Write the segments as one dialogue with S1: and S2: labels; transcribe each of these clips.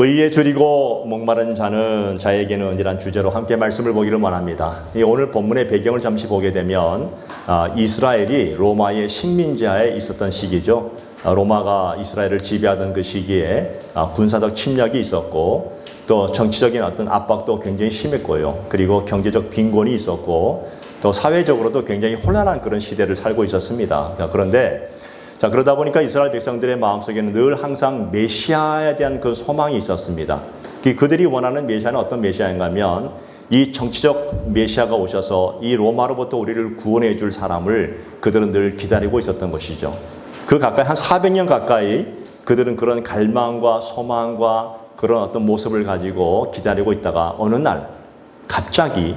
S1: 의에 줄이고 목마른 자는 자에게는 이란 주제로 함께 말씀을 보기를 원합니다. 오늘 본문의 배경을 잠시 보게 되면 이스라엘이 로마의 식민지하에 있었던 시기죠. 로마가 이스라엘을 지배하던 그 시기에 군사적 침략이 있었고 또 정치적인 어떤 압박도 굉장히 심했고요. 그리고 경제적 빈곤이 있었고 또 사회적으로도 굉장히 혼란한 그런 시대를 살고 있었습니다. 그런데 그러다 보니까 이스라엘 백성들의 마음속에는 늘 항상 메시아에 대한 그 소망이 있었습니다. 그들이 원하는 메시아는 어떤 메시아인가 하면 이 정치적 메시아가 오셔서 이 로마로부터 우리를 구원해 줄 사람을 그들은 늘 기다리고 있었던 것이죠. 그 가까이 한 400년 가까이 그들은 그런 갈망과 소망과 그런 어떤 모습을 가지고 기다리고 있다가 어느 날 갑자기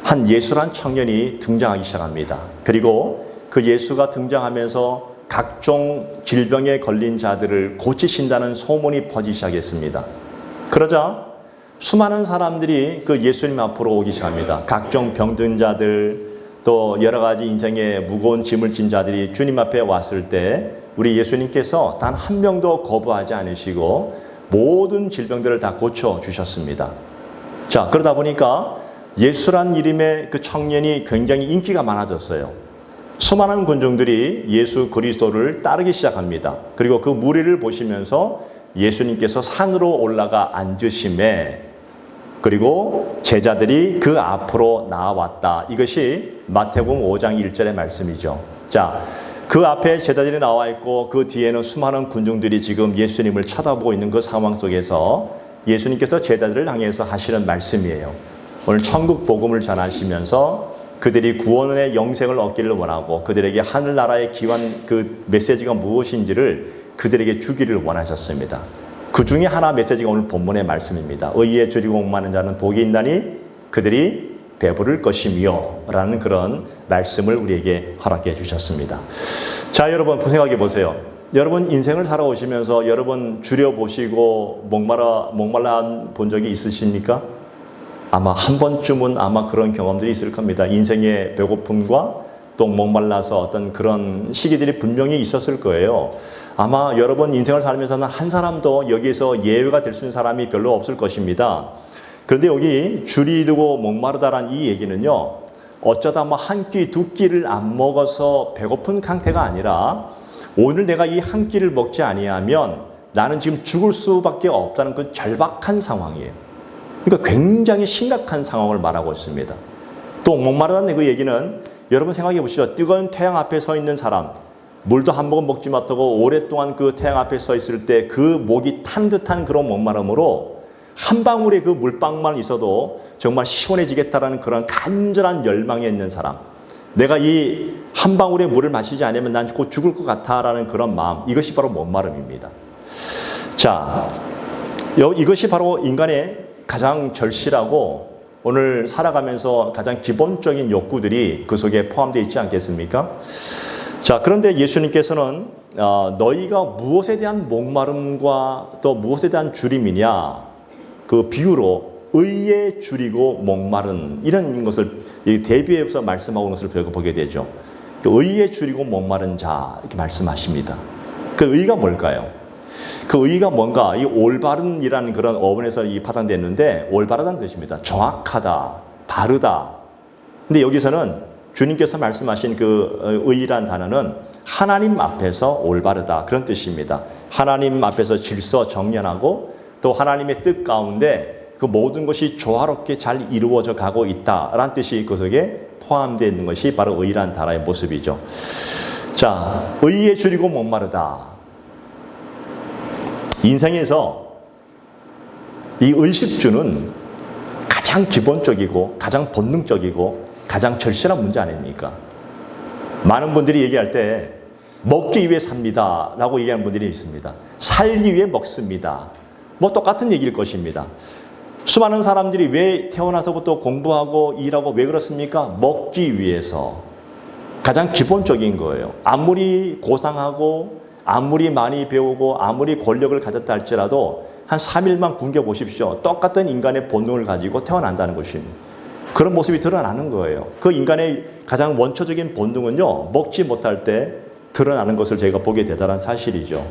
S1: 한 예수란 청년이 등장하기 시작합니다. 그리고 그 예수가 등장하면서 각종 질병에 걸린 자들을 고치신다는 소문이 퍼지기 시작했습니다. 그러자 수많은 사람들이 그 예수님 앞으로 오기 시작합니다. 각종 병든 자들, 또 여러 가지 인생에 무거운 짐을 진 자들이 주님 앞에 왔을 때 우리 예수님께서 단 한 명도 거부하지 않으시고 모든 질병들을 다 고쳐주셨습니다. 그러다 보니까 예수란 이름의 그 청년이 굉장히 인기가 많아졌어요. 수많은 군중들이 예수 그리스도를 따르기 시작합니다. 그리고 그 무리를 보시면서 예수님께서 산으로 올라가 앉으심에 그리고 제자들이 그 앞으로 나왔다. 이것이 마태복음 5장 1절의 말씀이죠. 그 앞에 제자들이 나와 있고 그 뒤에는 수많은 군중들이 지금 예수님을 쳐다보고 있는 그 상황 속에서 예수님께서 제자들을 향해서 하시는 말씀이에요. 오늘 천국 복음을 전하시면서 그들이 구원의 영생을 얻기를 원하고 그들에게 하늘나라의 귀한 그 메시지가 무엇인지를 그들에게 주기를 원하셨습니다. 그 중에 하나 메시지가 오늘 본문의 말씀입니다. 의에 줄이고 목마른 자는 복이 있나니 그들이 배부를 것이며 라는 그런 말씀을 우리에게 허락해 주셨습니다. 여러분 생각해 보세요. 여러분 인생을 살아오시면서 여러분 줄여보시고 목말라 본 적이 있으십니까? 아마 한 번쯤은 아마 그런 경험들이 있을 겁니다. 인생의 배고픔과 또 목말라서 어떤 그런 시기들이 분명히 있었을 거예요. 아마 여러분 인생을 살면서는 한 사람도 여기에서 예외가 될 수 있는 사람이 별로 없을 것입니다. 그런데 여기 줄이고 목마르다란 이 얘기는요, 어쩌다 한 끼, 두 끼를 안 먹어서 배고픈 상태가 아니라 오늘 내가 이 한 끼를 먹지 아니하면 나는 지금 죽을 수밖에 없다는 그 절박한 상황이에요. 그러니까 굉장히 심각한 상황을 말하고 있습니다. 또 목마르다는 그 얘기는 여러분 생각해 보시죠. 뜨거운 태양 앞에 서 있는 사람, 물도 한 모금 먹지 못하고 오랫동안 그 태양 앞에 서 있을 때 그 목이 탄 듯한 그런 목마름으로 한 방울의 그 물방울만 있어도 정말 시원해지겠다라는 그런 간절한 열망에 있는 사람, 내가 이 한 방울의 물을 마시지 않으면 난 곧 죽을 것 같아라는 그런 마음, 이것이 바로 목마름입니다. 이것이 바로 인간의 가장 절실하고 오늘 살아가면서 가장 기본적인 욕구들이 그 속에 포함되어 있지 않겠습니까? 그런데 예수님께서는 너희가 무엇에 대한 목마름과 또 무엇에 대한 줄임이냐, 그 비유로 의에 줄이고 목마른 이런 것을 대비해서 말씀하고 있는 것을 보게 되죠. 의에 줄이고 목마른 자 이렇게 말씀하십니다. 그 의가 뭘까요? 그 의가 뭔가 이 올바른이라는 그런 어원에서 파생됐는데 올바르다는 뜻입니다. 정확하다, 바르다. 근데 여기서는 주님께서 말씀하신 그 의란 단어는 하나님 앞에서 올바르다 그런 뜻입니다. 하나님 앞에서 질서 정연하고 또 하나님의 뜻 가운데 그 모든 것이 조화롭게 잘 이루어져 가고 있다라는 뜻이 그 속에 포함되어 있는 것이 바로 의란 단어의 모습이죠. 의에 줄이고 목마르다. 인생에서 이 의식주는 가장 기본적이고 가장 본능적이고 가장 절실한 문제 아닙니까? 많은 분들이 얘기할 때 먹기 위해 삽니다 라고 얘기하는 분들이 있습니다. 살기 위해 먹습니다. 똑같은 얘기일 것입니다. 수많은 사람들이 왜 태어나서부터 공부하고 일하고 왜 그렇습니까? 먹기 위해서. 가장 기본적인 거예요. 아무리 고상하고 아무리 많이 배우고 아무리 권력을 가졌다 할지라도 한 3일만 굶겨보십시오. 똑같은 인간의 본능을 가지고 태어난다는 것입니다. 그런 모습이 드러나는 거예요. 그 인간의 가장 원초적인 본능은요, 먹지 못할 때 드러나는 것을 저희가 보게 되다는 사실이죠.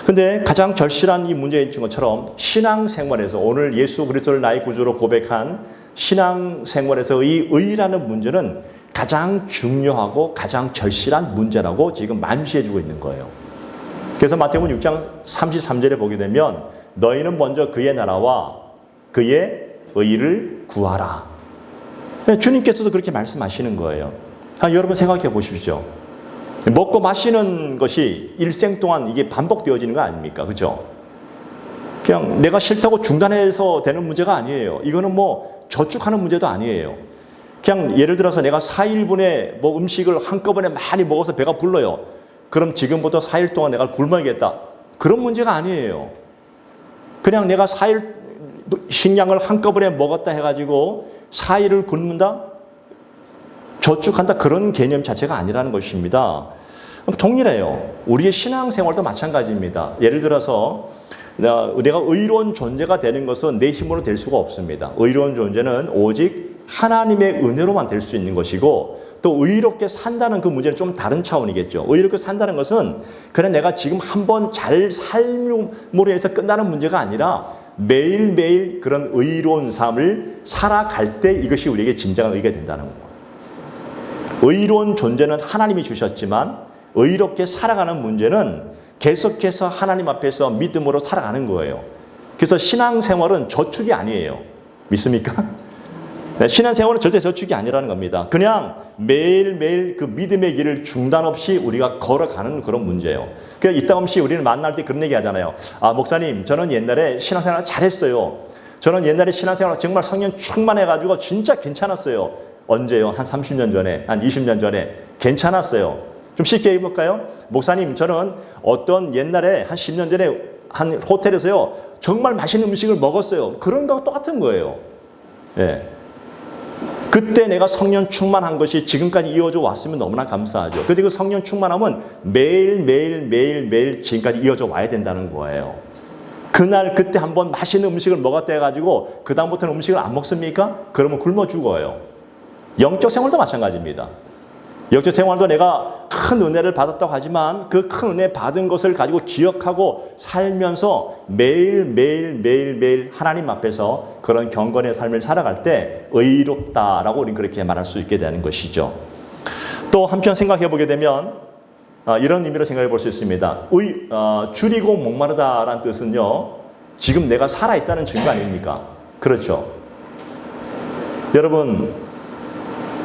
S1: 근데 가장 절실한 이 문제인 것처럼 신앙생활에서 오늘 예수 그리스도를 나의 구주로 고백한 신앙생활에서의 의라는 문제는 가장 중요하고 가장 절실한 문제라고 지금 만시해주고 있는 거예요. 그래서 마태복음 6장 33절에 보게 되면 너희는 먼저 그의 나라와 그의 의를 구하라. 주님께서도 그렇게 말씀하시는 거예요. 여러분 생각해 보십시오. 먹고 마시는 것이 일생 동안 이게 반복되어지는 거 아닙니까? 그죠? 그냥 내가 싫다고 중단해서 되는 문제가 아니에요. 이거는 뭐 저축하는 문제도 아니에요. 그냥 예를 들어서 내가 4일분에 뭐 음식을 한꺼번에 많이 먹어서 배가 불러요. 그럼 지금부터 4일 동안 내가 굶어야겠다. 그런 문제가 아니에요. 그냥 내가 4일 식량을 한꺼번에 먹었다 해가지고 4일을 굶는다? 저축한다? 그런 개념 자체가 아니라는 것입니다. 동일해요. 우리의 신앙생활도 마찬가지입니다. 예를 들어서 내가 의로운 존재가 되는 것은 내 힘으로 될 수가 없습니다. 의로운 존재는 오직 하나님의 은혜로만 될 수 있는 것이고 또 의롭게 산다는 그 문제는 좀 다른 차원이겠죠. 의롭게 산다는 것은 그냥 내가 지금 한번 잘 삶으로 해서 끝나는 문제가 아니라 매일매일 그런 의로운 삶을 살아갈 때 이것이 우리에게 진정한 의가 된다는 거예요. 의로운 존재는 하나님이 주셨지만 의롭게 살아가는 문제는 계속해서 하나님 앞에서 믿음으로 살아가는 거예요. 그래서 신앙생활은 저축이 아니에요. 믿습니까? 신앙생활은 절대 저축이 아니라는 겁니다. 그냥 매일매일 그 믿음의 길을 중단 없이 우리가 걸어가는 그런 문제예요. 그러니까 이따금씩 우리는 만날 때 그런 얘기 하잖아요. 아, 목사님, 저는 옛날에 신앙생활 잘했어요. 저는 옛날에 신앙생활 정말 성령 충만해가지고 진짜 괜찮았어요. 언제요? 한 30년 전에, 한 20년 전에 괜찮았어요. 좀 쉽게 해볼까요? 목사님, 저는 어떤 옛날에 한 10년 전에 한 호텔에서요, 정말 맛있는 음식을 먹었어요. 그런 거와 똑같은 거예요. 예. 그때 내가 성령 충만한 것이 지금까지 이어져 왔으면 너무나 감사하죠. 근데 그 성령 충만함은 매일 지금까지 이어져 와야 된다는 거예요. 그날 그때 한번 맛있는 음식을 먹었다 해가지고 그 다음부터는 음식을 안 먹습니까? 그러면 굶어 죽어요. 영적 생활도 마찬가지입니다. 영적 생활도 내가 큰 은혜를 받았다고 하지만 그 큰 은혜 받은 것을 가지고 기억하고 살면서 매일 하나님 앞에서 그런 경건의 삶을 살아갈 때 의롭다라고 우리는 그렇게 말할 수 있게 되는 것이죠. 또 한편 생각해 보게 되면 이런 의미로 생각해 볼 수 있습니다. 줄이고 목마르다라는 뜻은요, 지금 내가 살아있다는 증거 아닙니까? 그렇죠. 여러분,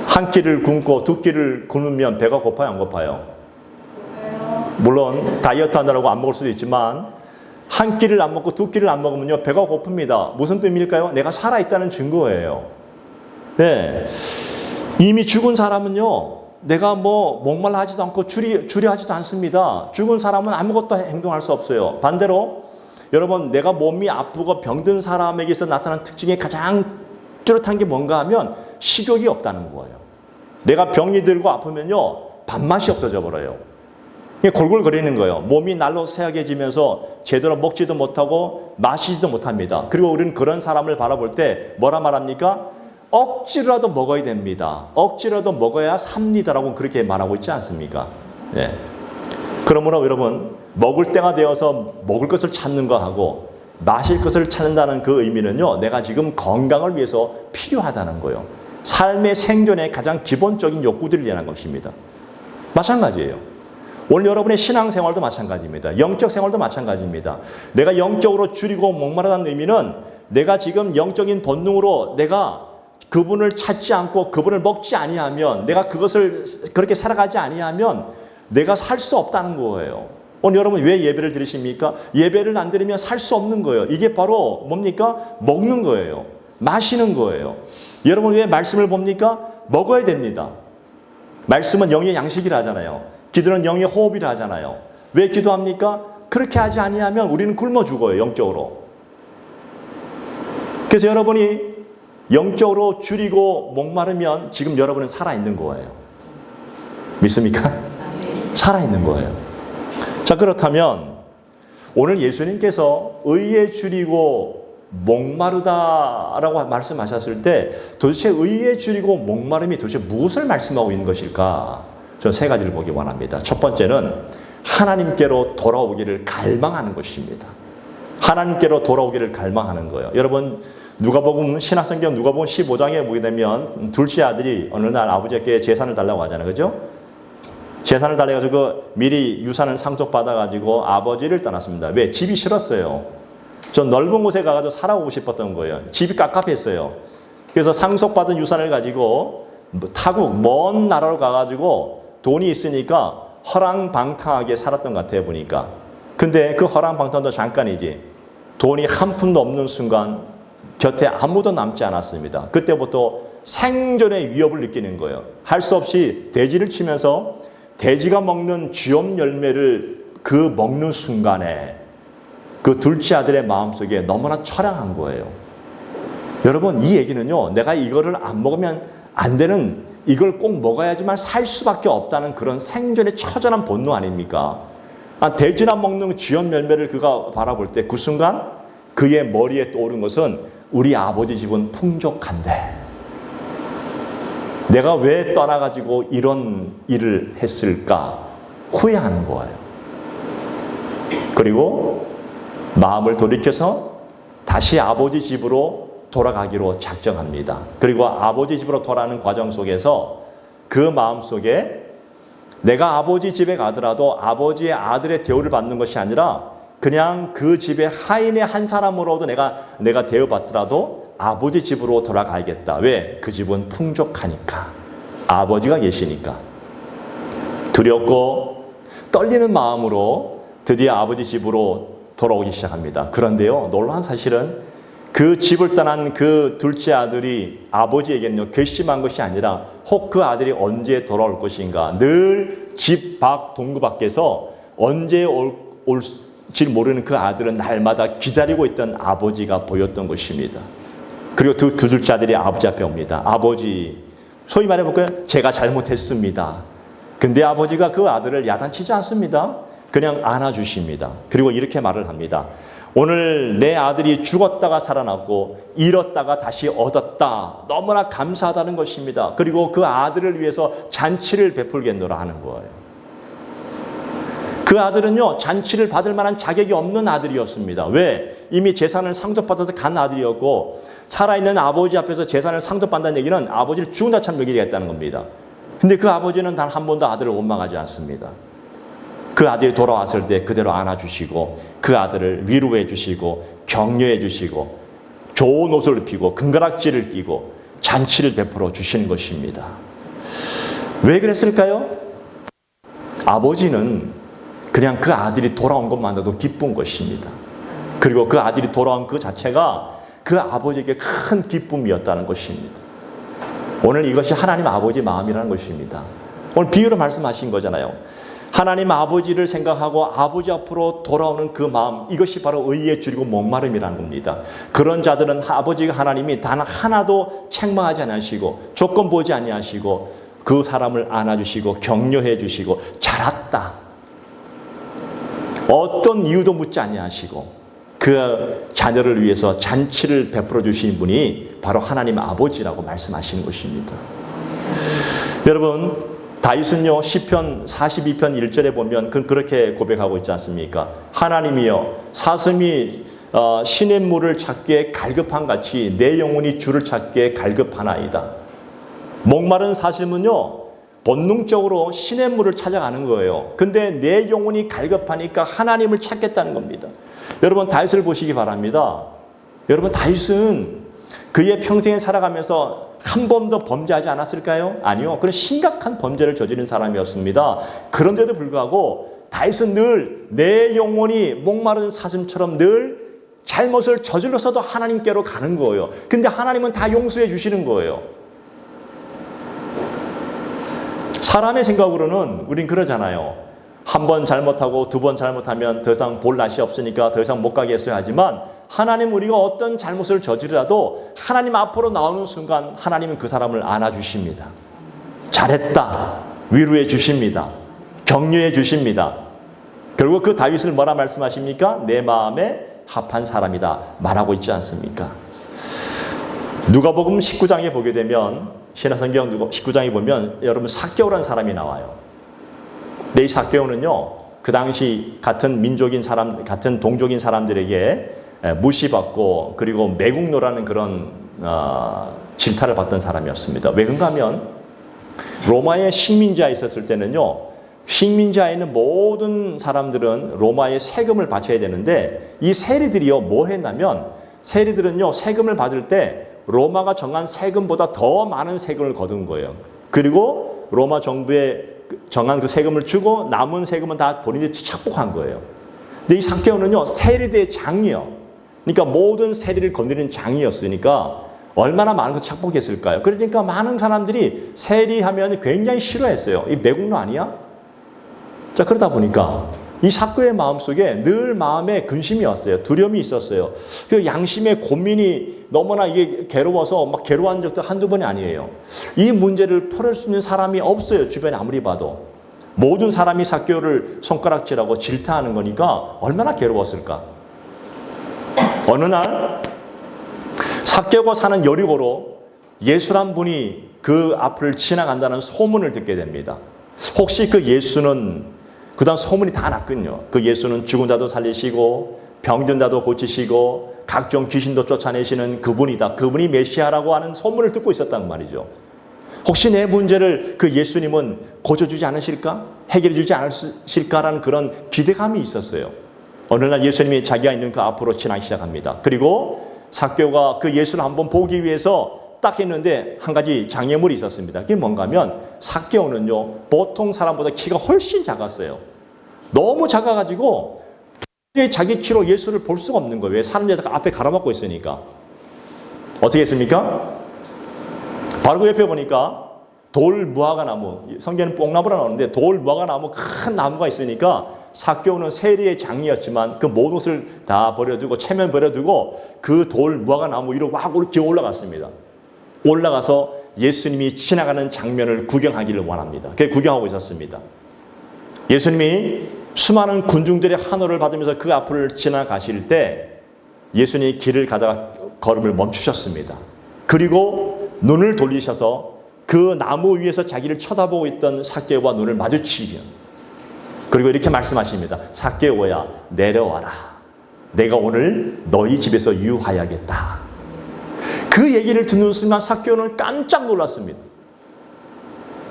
S1: 한 끼를 굶고 두 끼를 굶으면 배가 고파요, 안 고파요? 물론 다이어트 한다고 안 먹을 수도 있지만 한 끼를 안 먹고 두 끼를 안 먹으면요 배가 고픕니다. 무슨 뜻일까요? 내가 살아있다는 증거예요. 네. 이미 죽은 사람은요, 내가 뭐 목말라 하지도 않고 주려 하지도 않습니다. 죽은 사람은 아무것도 행동할 수 없어요. 반대로 여러분, 내가 몸이 아프고 병든 사람에게서 나타나는 특징이 가장 뚜렷한 게 뭔가 하면 식욕이 없다는 거예요. 내가 병이 들고 아프면요 밥맛이 없어져 버려요. 골골거리는 거예요. 몸이 날로 새하게지면서 제대로 먹지도 못하고 마시지도 못합니다. 그리고 우리는 그런 사람을 바라볼 때 뭐라 말합니까? 억지로라도 먹어야 됩니다. 억지로라도 먹어야 삽니다라고 그렇게 말하고 있지 않습니까? 네. 그러므로 여러분, 먹을 때가 되어서 먹을 것을 찾는 거하고 마실 것을 찾는다는 그 의미는요, 내가 지금 건강을 위해서 필요하다는 거예요. 삶의 생존의 가장 기본적인 욕구들을 위한 것입니다. 마찬가지예요. 오늘 여러분의 신앙생활도 마찬가지입니다. 영적 생활도 마찬가지입니다. 내가 영적으로 줄이고 목마르다는 의미는 내가 지금 영적인 본능으로 내가 그분을 찾지 않고 그분을 먹지 아니하면, 내가 그것을 그렇게 살아가지 아니하면 내가 살 수 없다는 거예요. 오늘 여러분 왜 예배를 드리십니까? 예배를 안 드리면 살 수 없는 거예요. 이게 바로 뭡니까? 먹는 거예요. 마시는 거예요. 여러분 왜 말씀을 봅니까? 먹어야 됩니다. 말씀은 영의 양식이라 하잖아요. 기도는 영의 호흡이라 하잖아요. 왜 기도합니까? 그렇게 하지 아니하면 우리는 굶어 죽어요, 영적으로. 그래서 여러분이 영적으로 줄이고 목마르면 지금 여러분은 살아있는 거예요. 믿습니까? 살아있는 거예요. 자, 그렇다면 오늘 예수님께서 의에 줄이고 목마르다라고 말씀하셨을 때 도대체 의에 줄이고 목마름이 도대체 무엇을 말씀하고 있는 것일까? 저는 세 가지를 보기 원합니다. 첫 번째는 하나님께로 돌아오기를 갈망하는 것입니다. 하나님께로 돌아오기를 갈망하는 거예요. 여러분 누가복음 신약성경 누가복음 15장에 보게 되면 둘째 아들이 어느 날 아버지께 재산을 달라고 하잖아요. 그죠? 재산을 달래가지고 미리 유산을 상속받아가지고 아버지를 떠났습니다. 왜? 집이 싫었어요. 저 넓은 곳에 가가지고 살아오고 싶었던 거예요. 집이 깝깝했어요. 그래서 상속받은 유산을 가지고 타국 먼 나라로 가가지고 돈이 있으니까 허랑방탕하게 살았던 것 같아요. 보니까. 근데 그 허랑방탕도 잠깐이지. 돈이 한 푼도 없는 순간 곁에 아무도 남지 않았습니다. 그때부터 생존의 위협을 느끼는 거예요. 할 수 없이 돼지를 치면서 돼지가 먹는 쥐엄 열매를 그 먹는 순간에 그 둘째 아들의 마음속에 너무나 처량한 거예요. 여러분 이 얘기는요, 내가 이거를 안 먹으면 안 되는, 이걸 꼭 먹어야지만 살 수밖에 없다는 그런 생존의 처절한 본능 아닙니까? 돼지나 먹는 쥐엄 열매를 그가 바라볼 때 그 순간 그의 머리에 떠오른 것은 우리 아버지 집은 풍족한데 내가 왜 떠나가지고 이런 일을 했을까 후회하는 거예요. 그리고 마음을 돌이켜서 다시 아버지 집으로 돌아가기로 작정합니다. 그리고 아버지 집으로 돌아가는 과정 속에서 그 마음 속에 내가 아버지 집에 가더라도 아버지의 아들의 대우를 받는 것이 아니라 그냥 그 집의 하인의 한 사람으로도 내가 대우받더라도 아버지 집으로 돌아가야겠다. 왜? 그 집은 풍족하니까. 아버지가 계시니까. 두렵고 떨리는 마음으로 드디어 아버지 집으로 돌아오기 시작합니다. 그런데요, 놀라운 사실은 그 집을 떠난 그 둘째 아들이 아버지에게는요, 괘씸한 것이 아니라 혹 그 아들이 언제 돌아올 것인가. 늘 집 밖 동구 밖에서 언제 올지 모르는 그 아들은 날마다 기다리고 있던 아버지가 보였던 것입니다. 그리고 그 둘째 아들이 아버지 앞에 옵니다. 아버지, 소위 말해볼까요? 제가 잘못했습니다. 근데 아버지가 그 아들을 야단치지 않습니다. 그냥 안아주십니다. 그리고 이렇게 말을 합니다. 오늘 내 아들이 죽었다가 살아났고 잃었다가 다시 얻었다. 너무나 감사하다는 것입니다. 그리고 그 아들을 위해서 잔치를 베풀겠노라 하는 거예요. 그 아들은요, 잔치를 받을 만한 자격이 없는 아들이었습니다. 왜? 이미 재산을 상속받아서 간 아들이었고 살아있는 아버지 앞에서 재산을 상속받는다는 얘기는 아버지를 죽은 자처럼 여기겠다는 겁니다. 근데 그 아버지는 단 한 번도 아들을 원망하지 않습니다. 그 아들이 돌아왔을 때 그대로 안아주시고 그 아들을 위로해 주시고 격려해 주시고 좋은 옷을 입히고 금가락지를 끼고 잔치를 베풀어 주시는 것입니다. 왜 그랬을까요? 아버지는 그냥 그 아들이 돌아온 것만으로도 기쁜 것입니다. 그리고 그 아들이 돌아온 그 자체가 그 아버지에게 큰 기쁨이었다는 것입니다. 오늘 이것이 하나님 아버지 마음이라는 것입니다. 오늘 비유로 말씀하신 거잖아요. 하나님 아버지를 생각하고 아버지 앞으로 돌아오는 그 마음, 이것이 바로 의에 줄이고 목마름이라는 겁니다. 그런 자들은 아버지가 하나님이 단 하나도 책망하지 않으시고 조건 보지 아니하시고 그 사람을 안아주시고 격려해 주시고 잘했다. 어떤 이유도 묻지 아니하시고 그 자녀를 위해서 잔치를 베풀어 주신 분이 바로 하나님 아버지라고 말씀하시는 것입니다. 여러분, 다윗은요, 시편 42편 1절에 보면 그렇게 고백하고 있지 않습니까? 하나님이여, 사슴이 시냇물을 찾기에 갈급한 같이 내 영혼이 주를 찾기에 갈급하나이다. 목마른 사슴은요, 본능적으로 시냇물을 찾아가는 거예요. 근데 내 영혼이 갈급하니까 하나님을 찾겠다는 겁니다. 여러분, 다윗을 보시기 바랍니다. 여러분, 다윗은 그의 평생에 살아가면서 한 번도 범죄하지 않았을까요? 아니요. 그런 심각한 범죄를 저지른 사람이었습니다. 그런데도 불구하고 다윗은 늘 내 영혼이 목마른 사슴처럼 늘 잘못을 저질렀어도 하나님께로 가는 거예요. 근데 하나님은 다 용서해 주시는 거예요. 사람의 생각으로는 우린 그러잖아요. 한 번 잘못하고 두 번 잘못하면 더 이상 볼 낯이 없으니까 더 이상 못 가겠어야 하지만 하나님, 우리가 어떤 잘못을 저지르라도 하나님 앞으로 나오는 순간 하나님은 그 사람을 안아주십니다. 잘했다. 위로해 주십니다. 격려해 주십니다. 결국 그 다윗을 뭐라 말씀하십니까? 내 마음에 합한 사람이다 말하고 있지 않습니까? 누가복음 19장에 보게 되면, 신약성경 19장에 보면 여러분 삭개오라는 사람이 나와요. 근데 이 삭개오는요, 그 당시 같은 민족인 사람, 같은 동족인 사람들에게 무시받고 그리고 매국노라는 그런 질타를 받던 사람이었습니다. 왜 그런가 하면 로마의 식민지하에 있었을 때는요, 식민지하에 있는 모든 사람들은 로마에 세금을 바쳐야 되는데 이 세리들이요, 뭐 했냐면 세리들은요, 세금을 받을 때 로마가 정한 세금보다 더 많은 세금을 거둔 거예요. 그리고 로마 정부에 정한 그 세금을 주고 남은 세금은 다 본인들이 착복한 거예요. 근데 이 삭개오는요, 세리대의 장이요. 그러니까 모든 세리를 건드리는 장이었으니까 얼마나 많은 걸 착복했을까요? 그러니까 많은 사람들이 세리하면 굉장히 싫어했어요. 이 매국노 아니야? 자, 그러다 보니까 이 삭개오의 마음속에 늘 마음에 근심이 왔어요. 두려움이 있었어요. 그 양심의 고민이 너무나 이게 괴로워서 막 괴로워한 적도 한두 번이 아니에요. 이 문제를 풀을 수 있는 사람이 없어요. 주변에 아무리 봐도. 모든 사람이 삭개오를 손가락질하고 질타하는 거니까 얼마나 괴로웠을까. 어느 날 삭개오가 사는 여리고로 예수란 분이 그 앞을 지나간다는 소문을 듣게 됩니다. 혹시 그 예수는 그다음 소문이 다 났거든요. 그 예수는 죽은 자도 살리시고 병든 자도 고치시고 각종 귀신도 쫓아내시는 그분이다. 그분이 메시아라고 하는 소문을 듣고 있었단 말이죠. 혹시 내 문제를 그 예수님은 고쳐주지 않으실까? 해결해주지 않으실까라는 그런 기대감이 있었어요. 어느 날 예수님이 자기가 있는 그 앞으로 지나기 시작합니다. 그리고 삭개오가 그 예수를 한번 보기 위해서 딱 했는데 한 가지 장애물이 있었습니다. 그게 뭔가 하면 삭개오는요, 보통 사람보다 키가 훨씬 작았어요. 너무 작아가지고 자기 키로 예수를 볼 수가 없는 거예요. 왜? 사람들이 앞에 가로막고 있으니까. 어떻게 했습니까? 바로 그 옆에 보니까 돌 무화과 나무, 성경에는 뽕나무라 나오는데 돌 무화과 나무, 큰 나무가 있으니까 삭개오는 세리의 장이었지만 그 모든 것을 다 버려두고 체면 버려두고 그 돌 무화과 나무 위로 막 기어 올라갔습니다. 올라가서 예수님이 지나가는 장면을 구경하기를 원합니다. 그게 구경하고 있었습니다. 예수님이 수많은 군중들의 환호를 받으면서 그 앞을 지나가실 때 예수님이 길을 가다가 걸음을 멈추셨습니다. 그리고 눈을 돌리셔서 그 나무 위에서 자기를 쳐다보고 있던 삭개오와 눈을 마주치죠. 그리고 이렇게 말씀하십니다. 삭개오야, 내려와라. 내가 오늘 너희 집에서 유하야겠다. 그 얘기를 듣는 순간 삭개오는 깜짝 놀랐습니다.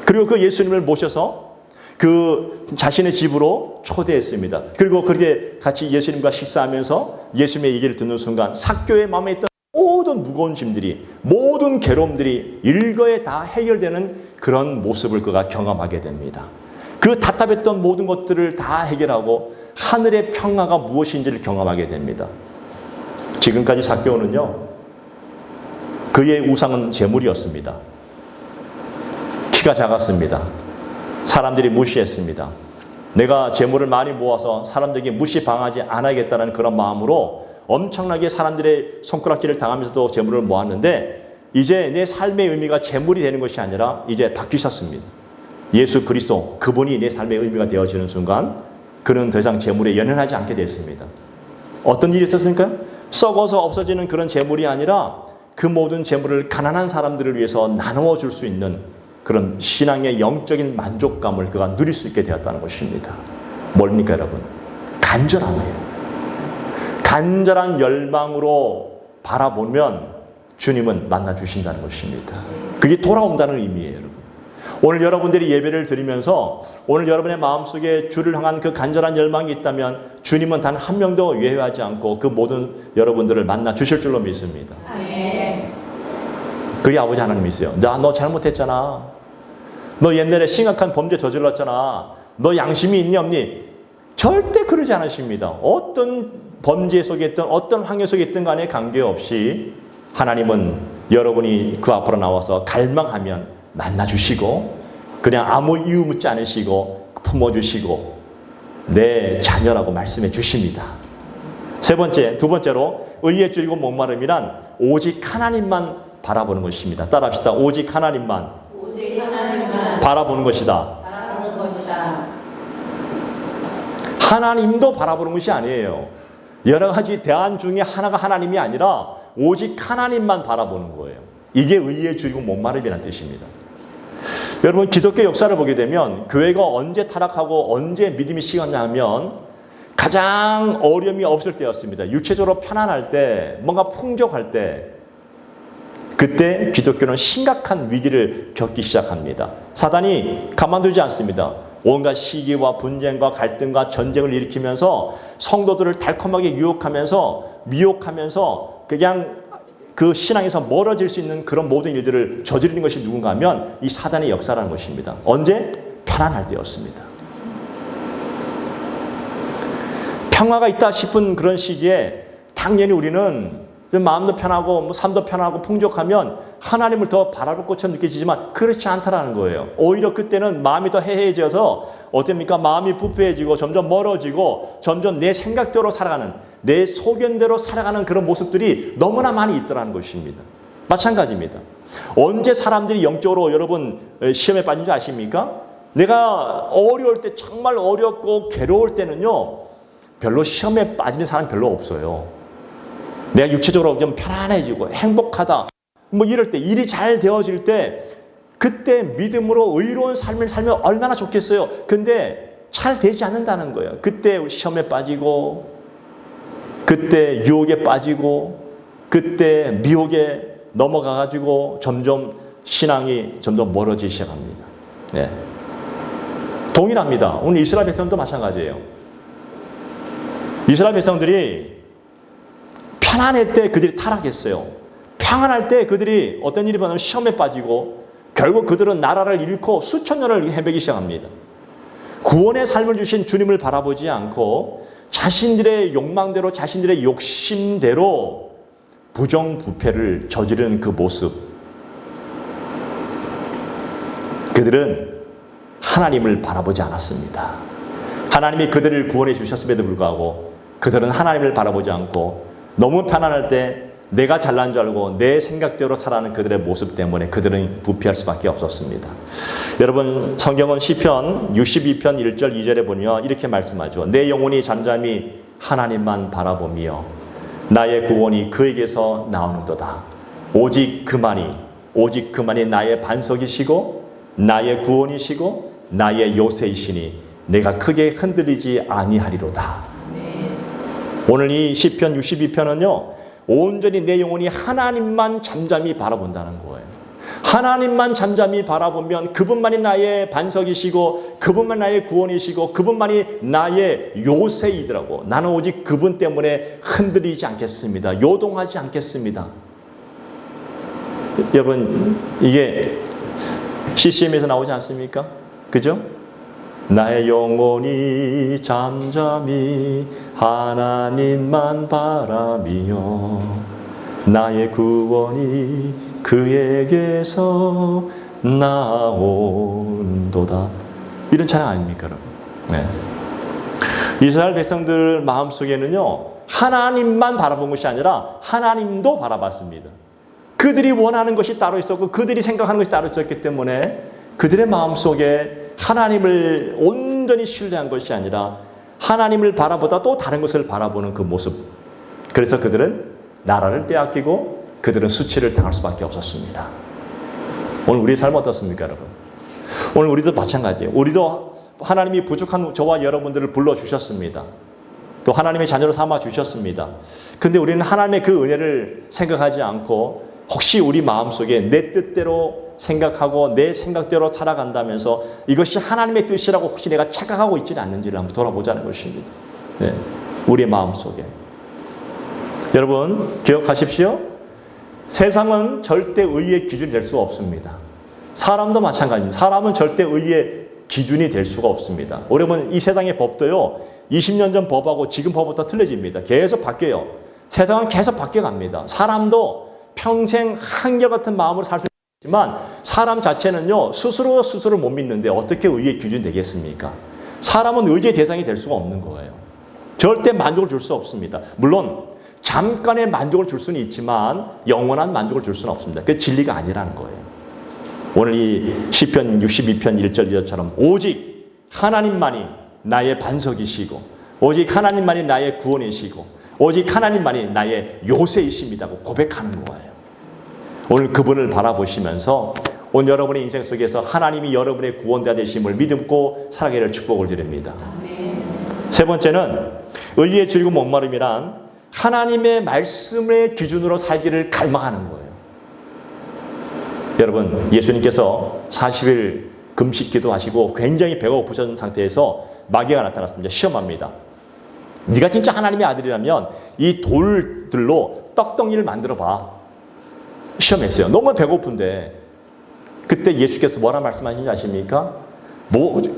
S1: 그리고 그 예수님을 모셔서 그 자신의 집으로 초대했습니다. 그리고 그렇게 같이 예수님과 식사하면서 예수님의 얘기를 듣는 순간 삭개오의 마음에 있던 모든 무거운 짐들이, 모든 괴로움들이 일거에 다 해결되는 그런 모습을 그가 경험하게 됩니다. 그 답답했던 모든 것들을 다 해결하고 하늘의 평화가 무엇인지를 경험하게 됩니다. 지금까지 삭개오는요, 그의 우상은 재물이었습니다. 키가 작았습니다. 사람들이 무시했습니다. 내가 재물을 많이 모아서 사람들에게 무시당하지 않아야겠다는 그런 마음으로 엄청나게 사람들의 손가락질을 당하면서도 재물을 모았는데 이제 내 삶의 의미가 재물이 되는 것이 아니라 이제 바뀌셨습니다. 예수 그리스도, 그분이 내 삶의 의미가 되어지는 순간 그는 더 이상 재물에 연연하지 않게 됐습니다. 어떤 일이 있었습니까? 썩어서 없어지는 그런 재물이 아니라 그 모든 재물을 가난한 사람들을 위해서 나누어 줄 수 있는 그런 신앙의 영적인 만족감을 그가 누릴 수 있게 되었다는 것입니다. 뭡니까 여러분? 간절함이에요. 간절한 열망으로 바라보면 주님은 만나주신다는 것입니다. 그게 돌아온다는 의미예요. 여러분. 오늘 여러분들이 예배를 드리면서 오늘 여러분의 마음속에 주를 향한 그 간절한 열망이 있다면 주님은 단 한 명도 예외하지 않고 그 모든 여러분들을 만나 주실 줄로 믿습니다. 그게 아버지 하나님이세요. 너 잘못했잖아. 너 옛날에 심각한 범죄 저질렀잖아. 너 양심이 있니 없니? 절대 그러지 않으십니다. 어떤 범죄 속에 있든 어떤 환경 속에 있든 간에 관계없이 하나님은 여러분이 그 앞으로 나와서 갈망하면 만나주시고 그냥 아무 이유 묻지 않으시고 품어주시고 내 자녀라고 말씀해 주십니다. 두 번째로 의에 줄이고 목마름이란 오직 하나님만 바라보는 것입니다. 따라합시다. 오직 하나님만 바라보는 것이다. 하나님도 바라보는 것이 아니에요. 여러 가지 대안 중에 하나가 하나님이 아니라 오직 하나님만 바라보는 거예요. 이게 의에 줄이고 목마름이라는 뜻입니다. 여러분, 기독교 역사를 보게 되면 교회가 언제 타락하고 언제 믿음이 식었냐 하면 가장 어려움이 없을 때였습니다. 육체적으로 편안할 때, 뭔가 풍족할 때, 그때 기독교는 심각한 위기를 겪기 시작합니다. 사단이 가만두지 않습니다. 온갖 시기와 분쟁과 갈등과 전쟁을 일으키면서 성도들을 달콤하게 유혹하면서 미혹하면서 그냥 그 신앙에서 멀어질 수 있는 그런 모든 일들을 저지르는 것이 누군가 하면 이 사단의 역사라는 것입니다. 언제? 편안할 때였습니다. 평화가 있다 싶은 그런 시기에 당연히 우리는 마음도 편하고 삶도 편하고 풍족하면 하나님을 더 바라볼 것처럼 느껴지지만 그렇지 않다라는 거예요. 오히려 그때는 마음이 더 해해져서 어떻습니까? 마음이 부패해지고 점점 멀어지고 점점 내 생각대로 살아가는, 내 소견대로 살아가는 그런 모습들이 너무나 많이 있더라는 것입니다. 마찬가지입니다. 언제 사람들이 영적으로 여러분 시험에 빠진 줄 아십니까? 내가 어려울 때, 정말 어렵고 괴로울 때는요, 별로 시험에 빠지는 사람 별로 없어요. 내가 육체적으로 좀 편안해지고 행복하다, 뭐 이럴 때, 일이 잘 되어질 때, 그때 믿음으로 의로운 삶을 살면 얼마나 좋겠어요. 근데 잘 되지 않는다는 거예요. 그때 시험에 빠지고, 그때 유혹에 빠지고, 그때 미혹에 넘어가가지고 점점 신앙이 점점 멀어지기 시작합니다. 네. 동일합니다. 오늘 이스라엘 백성도 마찬가지예요. 이스라엘 백성들이 편안할 때 그들이 타락했어요. 평안할 때 그들이 어떤 일이 벌어지면 시험에 빠지고 결국 그들은 나라를 잃고 수천 년을 헤매기 시작합니다. 구원의 삶을 주신 주님을 바라보지 않고 자신들의 욕망대로, 자신들의 욕심대로 부정부패를 저지르는 그 모습. 그들은 하나님을 바라보지 않았습니다. 하나님이 그들을 구원해 주셨음에도 불구하고 그들은 하나님을 바라보지 않고 너무 편안할 때 내가 잘난 줄 알고 내 생각대로 살아가는 그들의 모습 때문에 그들은 부패할 수밖에 없었습니다. 여러분, 성경은 시편 62편 1절 2절에 보면 이렇게 말씀하죠. 내 영혼이 잠잠히 하나님만 바라보며 나의 구원이 그에게서 나오는도다. 오직 그만이 나의 반석이시고 나의 구원이시고 나의 요새이시니 내가 크게 흔들리지 아니하리로다. 오늘 이 시편 62편은요, 온전히 내 영혼이 하나님만 잠잠히 바라본다는 거예요. 하나님만 잠잠히 바라보면 그분만이 나의 반석이시고 그분만 나의 구원이시고 그분만이 나의 요새이더라고. 나는 오직 그분 때문에 흔들리지 않겠습니다. 요동하지 않겠습니다. 여러분, 이게 CCM에서 나오지 않습니까? 그죠? 나의 영혼이 잠잠히 하나님만 바라며 나의 구원이 그에게서 나온도다. 이런 찬양 아닙니까, 여러분? 네. 이스라엘 백성들 마음속에는요, 하나님만 바라본 것이 아니라 하나님도 바라봤습니다. 그들이 원하는 것이 따로 있었고 그들이 생각하는 것이 따로 있었기 때문에 그들의 마음속에 하나님을 온전히 신뢰한 것이 아니라 하나님을 바라보다 또 다른 것을 바라보는 그 모습. 그래서 그들은 나라를 빼앗기고 그들은 수치를 당할 수밖에 없었습니다. 오늘 우리의 삶은 어떻습니까, 여러분? 오늘 우리도 마찬가지예요. 우리도 하나님이 부족한 저와 여러분들을 불러주셨습니다. 또 하나님의 자녀로 삼아주셨습니다. 근데 우리는 하나님의 그 은혜를 생각하지 않고 혹시 우리 마음속에 내 뜻대로 생각하고 내 생각대로 살아간다면서 이것이 하나님의 뜻이라고 혹시 내가 착각하고 있지는 않는지를 한번 돌아보자는 것입니다. 네. 우리의 마음속에. 여러분, 기억하십시오. 세상은 절대 의의 기준이 될 수가 없습니다. 사람도 마찬가지입니다. 사람은 절대 의의 기준이 될 수가 없습니다. 여러분, 이 세상의 법도요, 20년 전 법하고 지금 법부터 틀려집니다. 계속 바뀌어요. 세상은 계속 바뀌어갑니다. 사람도 평생 한결같은 마음으로 살 수 있지만 사람 자체는요, 스스로를 못 믿는데 어떻게 의의 기준이 되겠습니까? 사람은 의의 대상이 될 수가 없는 거예요. 절대 만족을 줄 수 없습니다. 물론 잠깐의 만족을 줄 수는 있지만 영원한 만족을 줄 수는 없습니다. 그게 진리가 아니라는 거예요. 오늘 이 시편 62편 1절 2절처럼 오직 하나님만이 나의 반석이시고 오직 하나님만이 나의 구원이시고 오직 하나님만이 나의 요새이십니다고 고백하는 거예요. 오늘 그분을 바라보시면서 오늘 여러분의 인생 속에서 하나님이 여러분의 구원자 되심을 믿고 살아가기를 축복을 드립니다. 세 번째는 의에 줄이고 목마름이란 하나님의 말씀의 기준으로 살기를 갈망하는 거예요. 여러분, 예수님께서 40일 금식 기도하시고 굉장히 배가 고프신 상태에서 마귀가 나타났습니다. 시험합니다. 네가 진짜 하나님의 아들이라면 이 돌들로 떡덩이를 만들어 봐. 시험했어요. 너무 배고픈데. 그때 예수께서 뭐라 말씀하시는지 아십니까?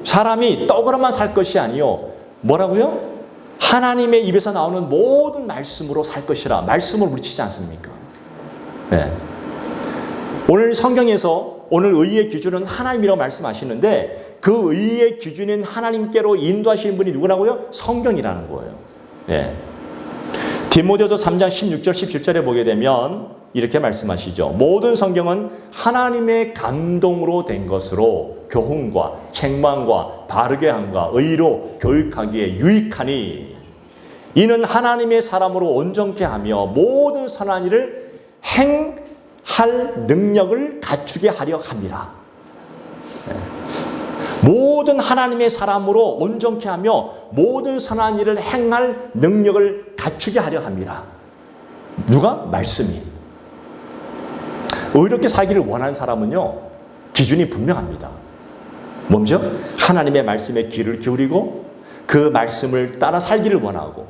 S1: 사람이 떡으로만 살 것이 아니요. 뭐라고요? 하나님의 입에서 나오는 모든 말씀으로 살 것이라. 말씀을 물리치지 않습니까? 네. 오늘 성경에서 오늘 의의 기준은 하나님이라고 말씀하시는데 그 의의 기준인 하나님께로 인도하시는 분이 누구라고요? 성경이라는 거예요. 네. 디모데후서 3장 16절 17절에 보게 되면 이렇게 말씀하시죠. 모든 성경은 하나님의 감동으로 된 것으로 교훈과 책망과 바르게 함과 의로 교육하기에 유익하니 이는 하나님의 사람으로 온전케 하며 모든 선한 일을 행할 능력을 갖추게 하려 함이라. 모든 하나님의 사람으로 온전케 하며 모든 선한 일을 행할 능력을 갖추게 하려 함이라. 누가? 말씀이. 의롭게 살기를 원하는 사람은요, 기준이 분명합니다. 뭐죠? 하나님의 말씀에 귀를 기울이고 그 말씀을 따라 살기를 원하고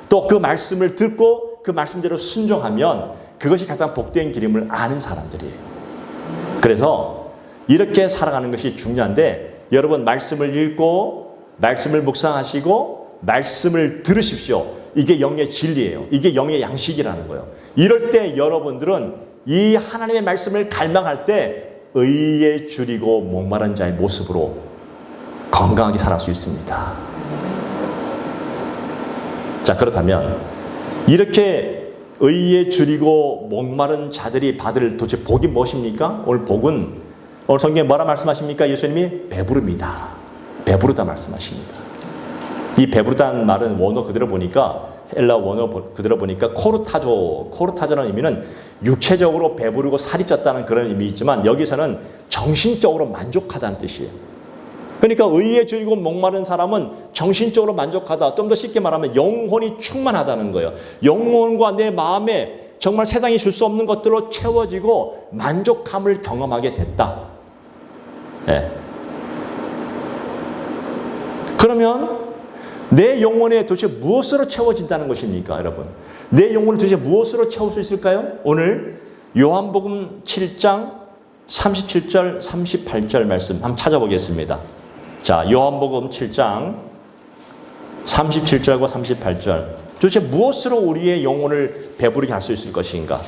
S1: 또 그 말씀을 듣고 그 말씀대로 순종하면 그것이 가장 복된 길임을 아는 사람들이에요. 그래서 이렇게 살아가는 것이 중요한데 여러분 말씀을 읽고 말씀을 묵상하시고 말씀을 들으십시오. 이게 영의 진리예요. 이게 영의 양식이라는 거예요. 이럴 때 여러분들은 이 하나님의 말씀을 갈망할 때 의에 줄이고 목마른 자의 모습으로 건강하게 살아갈 수 있습니다. 자, 그렇다면 이렇게 의에 줄이고 목마른 자들이 받을 도대체 복이 무엇입니까? 오늘 복은 오늘 성경에 뭐라 말씀하십니까? 예수님이 배부릅니다. 배부르다 말씀하십니다. 이 배부르다는 말은 원어 그대로 보니까 헬라 원어 그대로 보니까 코르타조라는 의미는 육체적으로 배부르고 살이 쪘다는 그런 의미이지만 여기서는 정신적으로 만족하다는 뜻이에요. 그러니까 의에 줄이고 목마른 사람은 정신적으로 만족하다. 좀 더 쉽게 말하면 영혼이 충만하다는 거예요. 영혼과 내 마음에 정말 세상이 줄 수 없는 것들로 채워지고 만족함을 경험하게 됐다. 네. 그러면 내 영혼에 도대체 무엇으로 채워진다는 것입니까, 여러분? 내 영혼을 도대체 무엇으로 채울 수 있을까요? 오늘 요한복음 7장 37절, 38절 말씀 한번 찾아보겠습니다. 자, 요한복음 7장 37절과 38절. 도대체 무엇으로 우리의 영혼을 배부르게 할 수 있을 것인가?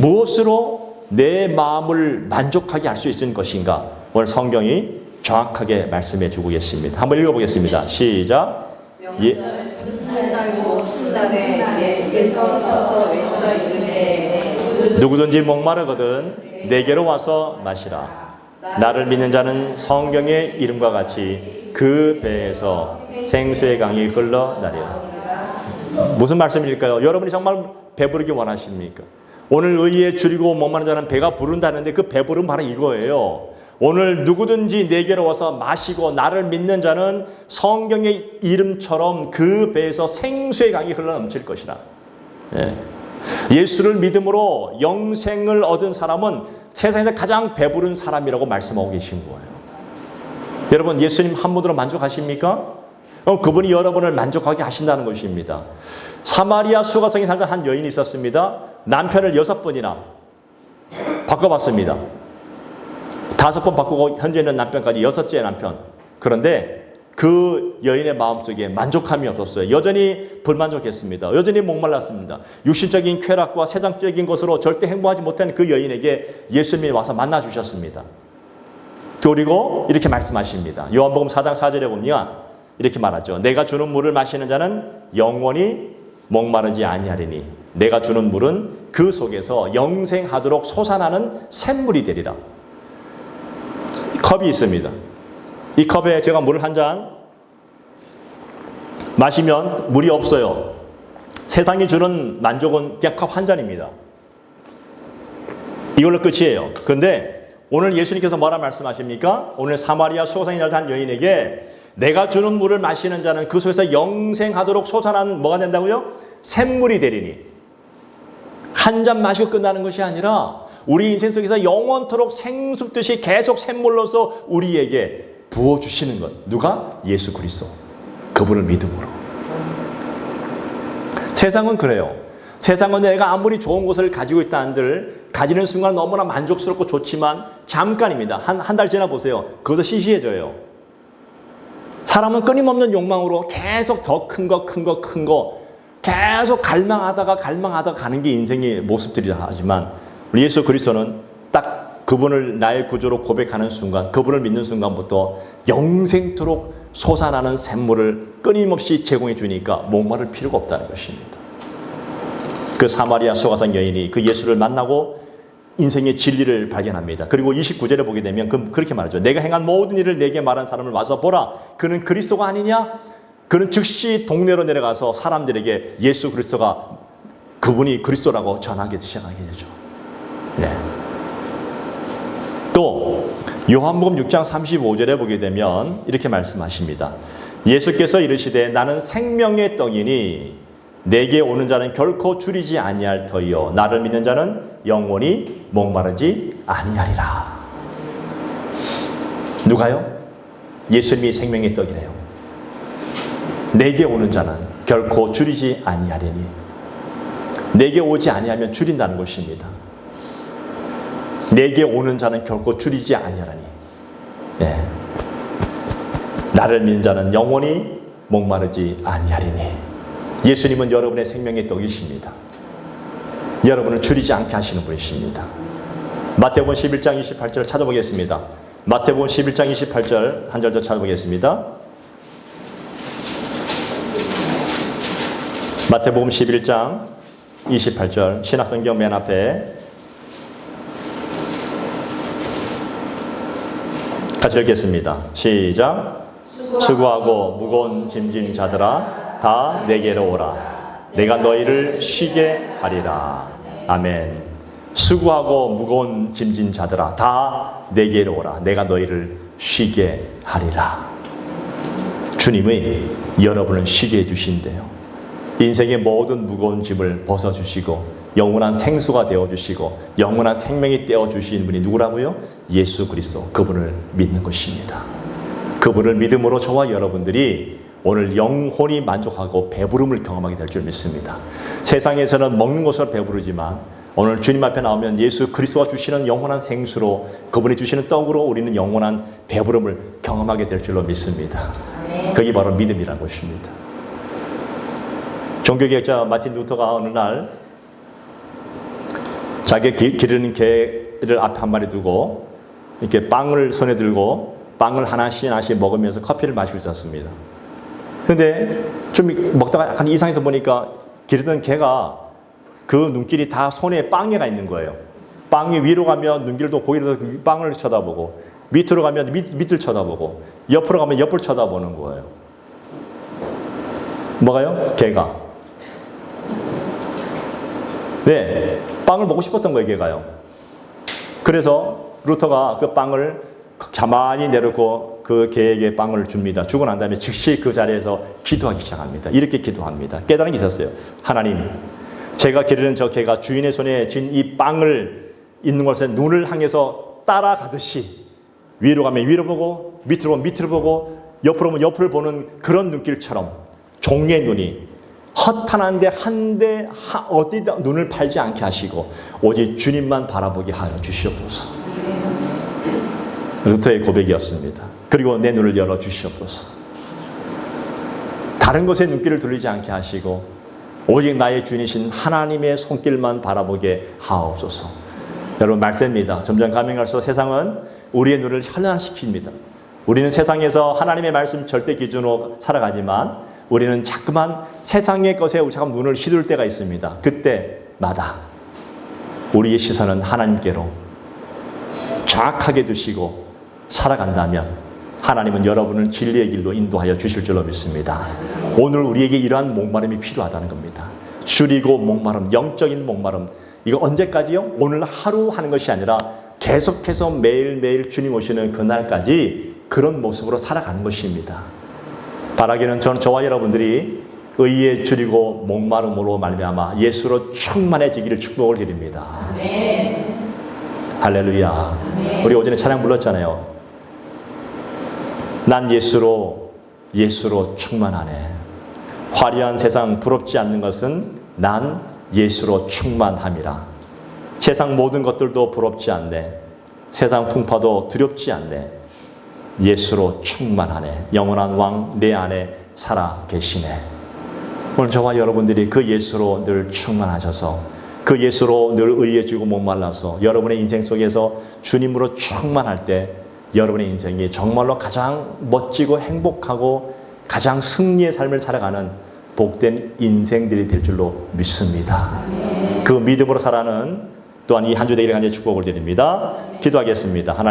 S1: 무엇으로 내 마음을 만족하게 할 수 있을 것인가? 오늘 성경이 정확하게 말씀해 주고 계십니다. 한번 읽어보겠습니다. 시작. 누구든지 목마르거든 내게로 와서 마시라. 나를 믿는 자는 성경의 이름과 같이 그 배에서 생수의 강이 흘러나리라. 무슨 말씀일까요? 여러분이 정말 배부르기 원하십니까? 오늘 의에 줄이고 목마른 자는 배가 부른다는데 그 배부름 바로 이거예요. 오늘 누구든지 내게로 와서 마시고 나를 믿는 자는 성경의 이름처럼 그 배에서 생수의 강이 흘러넘칠 것이라. 예. 예수를 믿음으로 영생을 얻은 사람은 세상에서 가장 배부른 사람이라고 말씀하고 계신 거예요. 여러분 예수님 한 분으로 만족하십니까? 그분이 여러분을 만족하게 하신다는 것입니다. 사마리아 수가성에 살던 한 여인이 있었습니다. 남편을 6번이나 바꿔봤습니다. 5번 바꾸고 현재는 남편까지 6째 남편. 그런데 그 여인의 마음속에 만족함이 없었어요. 여전히 불만족했습니다. 여전히 목말랐습니다. 육신적인 쾌락과 세상적인 것으로 절대 행복하지 못한 그 여인에게 예수님이 와서 만나주셨습니다. 그리고 이렇게 말씀하십니다. 요한복음 4장 4절에 보면 이렇게 말하죠. 내가 주는 물을 마시는 자는 영원히 목마르지 아니하리니 내가 주는 물은 그 속에서 영생하도록 솟아나는 샘물이 되리라. 컵이 있습니다. 이 컵에 제가 물을 한 잔 마시면 물이 없어요. 세상이 주는 만족은 그냥 컵 한 잔입니다. 이걸로 끝이에요. 그런데 오늘 예수님께서 뭐라 말씀하십니까? 오늘 사마리아 수고상인 한 여인에게 내가 주는 물을 마시는 자는 그 속에서 영생하도록 솟아난 뭐가 된다고요? 샘물이 되리니. 한 잔 마시고 끝나는 것이 아니라 우리 인생 속에서 영원토록 생수듯이 계속 샘물로서 우리에게 부어주시는 것. 누가? 예수 그리스도. 그분을 믿음으로. 세상은 그래요. 세상은 내가 아무리 좋은 것을 가지고 있다 한들 가지는 순간 너무나 만족스럽고 좋지만 잠깐입니다. 한 달 지나 보세요. 그것도 시시해져요. 사람은 끊임없는 욕망으로 계속 더 큰 거 계속 갈망하다가 가는 게 인생의 모습들이라 하지만 우리 예수 그리스도는 딱 그분을 나의 구주로 고백하는 순간, 그분을 믿는 순간부터 영생토록 솟아나는 샘물을 끊임없이 제공해 주니까 목마를 필요가 없다는 것입니다. 그 사마리아 소가산 여인이 그 예수를 만나고 인생의 진리를 발견합니다. 그리고 29절에 보게 되면 그렇게 말하죠. 내가 행한 모든 일을 내게 말한 사람을 와서 보라. 그는 그리스도가 아니냐? 그는 즉시 동네로 내려가서 사람들에게 예수 그리스도가 그분이 그리스도라고 전하기 시작하게 되죠. 네. 또 요한복음 6장 35절에 보게 되면 이렇게 말씀하십니다. 예수께서 이르시되 나는 생명의 떡이니 내게 오는 자는 결코 줄이지 아니할 터이요 나를 믿는 자는 영원히 목마르지 아니하리라. 누가요? 예수님이 생명의 떡이래요. 내게 오는 자는 결코 줄이지 아니하리니. 내게 오지 아니하면 줄인다는 것입니다. 내게 오는 자는 결코 줄이지 아니하리니. 네. 나를 믿는 자는 영원히 목마르지 아니하리니. 예수님은 여러분의 생명의 떡이십니다. 여러분을 줄이지 않게 하시는 분이십니다. 마태복음 11장 28절 찾아보겠습니다. 마태복음 11장 28절 한 절 더 찾아보겠습니다. 마태복음 11장 28절 신약성경 맨 앞에 같이 읽겠습니다. 시작. 수고하고 무거운 짐진 자들아 다 내게로 오라. 내가 너희를 쉬게 하리라. 아멘. 수고하고 무거운 짐진 자들아 다 내게로 오라. 내가 너희를 쉬게 하리라. 주님이 여러분을 쉬게 해주신대요. 인생의 모든 무거운 짐을 벗어주시고 영원한 생수가 되어주시고 영원한 생명이 떼어주신 분이 누구라고요? 예수 그리스도. 그분을 믿는 것입니다. 그분을 믿음으로 저와 여러분들이 오늘 영혼이 만족하고 배부름을 경험하게 될 줄 믿습니다. 세상에서는 먹는 것으로 배부르지만 오늘 주님 앞에 나오면 예수 그리스도가 주시는 영원한 생수로 그분이 주시는 떡으로 우리는 영원한 배부름을 경험하게 될 줄로 믿습니다. 그게 바로 믿음이라는 것입니다. 종교개혁자 마틴 루터가 어느 날 자기 기르는 개를 앞에 한 마리 두고 이렇게 빵을 손에 들고 빵을 하나씩 먹으면서 커피를 마시고 있었습니다. 근데 좀 먹다가 약간 이상해서 보니까 기르던 개가 그 눈길이 다 손에 빵에가 있는 거예요. 빵이 위로 가면 눈길도 고기로 빵을 쳐다보고 밑으로 가면 밑을 쳐다보고 옆으로 가면 옆을 쳐다보는 거예요. 뭐가요? 개가. 네, 빵을 먹고 싶었던 거예요, 개가요. 그래서 루터가 그 빵을 가만히 내놓고 그 개에게 빵을 줍니다. 주고 난 다음에 즉시 그 자리에서 기도하기 시작합니다. 이렇게 기도합니다. 깨달은 게 있었어요. 하나님, 제가 기르는 저 개가 주인의 손에 쥔 이 빵을 있는 곳에 눈을 향해서 따라가듯이 위로 가면 위로 보고 밑으로 보면 밑으로 보고 옆으로 보면 옆을 보는 그런 눈길처럼 종의 눈이 허탄한데 한데 어디다 눈을 팔지 않게 하시고 오직 주님만 바라보게 하여 주시옵소서. 루터의 고백이었습니다. 그리고 내 눈을 열어 주시옵소서. 다른 것에 눈길을 돌리지 않게 하시고 오직 나의 주인이신 하나님의 손길만 바라보게 하옵소서. 여러분 말씀입니다. 점점 가면 갈수록 세상은 우리의 눈을 현란시킵니다. 우리는 세상에서 하나님의 말씀 절대 기준으로 살아가지만 우리는 자꾸만 세상의 것에 자꾸 눈을 휘둘 때가 있습니다. 그때마다 우리의 시선은 하나님께로 정확하게 두시고 살아간다면 하나님은 여러분을 진리의 길로 인도하여 주실 줄로 믿습니다. 오늘 우리에게 이러한 목마름이 필요하다는 겁니다. 줄이고 목마름, 영적인 목마름, 이거 언제까지요? 오늘 하루 하는 것이 아니라 계속해서 매일매일 주님 오시는 그날까지 그런 모습으로 살아가는 것입니다. 바라기는 저와 여러분들이 의에 줄이고 목마름으로 말미암아 예수로 충만해지기를 축복을 드립니다.
S2: 아멘.
S1: 할렐루야.
S2: 아멘.
S1: 우리 오전에 찬양 불렀잖아요. 난 예수로 충만하네. 화려한 세상 부럽지 않는 것은 난 예수로 충만함이라. 세상 모든 것들도 부럽지 않네. 세상 풍파도 두렵지 않네. 예수로 충만하네. 영원한 왕 내 안에 살아 계시네. 오늘 저와 여러분들이 그 예수로 늘 충만하셔서 그 예수로 늘 의에 주고 목말라서 여러분의 인생 속에서 주님으로 충만할 때 여러분의 인생이 정말로 가장 멋지고 행복하고 가장 승리의 삶을 살아가는 복된 인생들이 될 줄로 믿습니다. 그 믿음으로 살아가는 또한 이 한 주 되기를 간절히 축복을 드립니다. 기도하겠습니다. 하나님